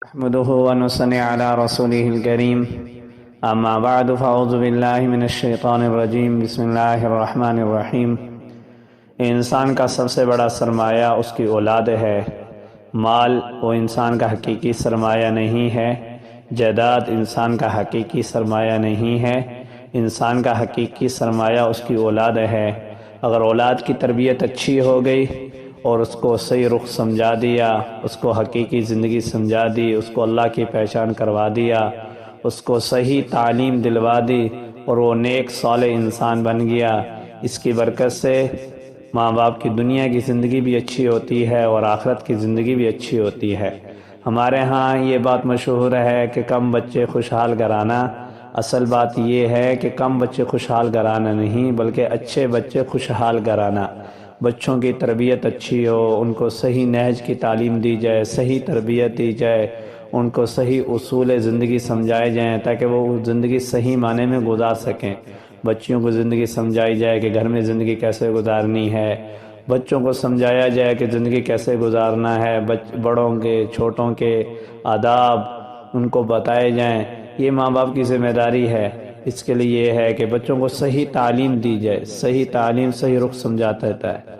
نحمده ونصلي على رسوله الكريم اما بعد فاعوذ باللہ من الشیطان الرجیم بسم اللہ الرحمن الرحیم۔ انسان کا سب سے بڑا سرمایہ اس کی اولاد ہے۔ مال وہ انسان کا حقیقی سرمایہ نہیں ہے، جائیداد انسان کا حقیقی سرمایہ نہیں ہے۔ انسان کا حقیقی سرمایہ اس کی اولاد ہے۔ اگر اولاد کی تربیت اچھی ہو گئی اور اس کو صحیح رخ سمجھا دیا، اس کو حقیقی زندگی سمجھا دی، اس کو اللہ کی پہچان کروا دیا، اس کو صحیح تعلیم دلوا دی اور وہ نیک صالح انسان بن گیا، اس کی برکت سے ماں باپ کی دنیا کی زندگی بھی اچھی ہوتی ہے اور آخرت کی زندگی بھی اچھی ہوتی ہے۔ ہمارے ہاں یہ بات مشہور ہے کہ کم بچے خوشحال گھرانہ۔ اصل بات یہ ہے کہ کم بچے خوشحال گھرانہ نہیں بلکہ اچھے بچے خوشحال گھرانہ۔ بچوں کی تربیت اچھی ہو، ان کو صحیح نہج کی تعلیم دی جائے، صحیح تربیت دی جائے، ان کو صحیح اصول زندگی سمجھائے جائیں تاکہ وہ زندگی صحیح معنی میں گزار سکیں۔ بچیوں کو زندگی سمجھائی جائے کہ گھر میں زندگی کیسے گزارنی ہے، بچوں کو سمجھایا جائے کہ زندگی کیسے گزارنا ہے، بڑوں کے چھوٹوں کے آداب ان کو بتائے جائیں۔ یہ ماں باپ کی ذمہ داری ہے۔ اس کے لیے یہ ہے کہ بچوں کو صحیح تعلیم دی جائے، صحیح تعلیم صحیح رخ سمجھاتا ہے۔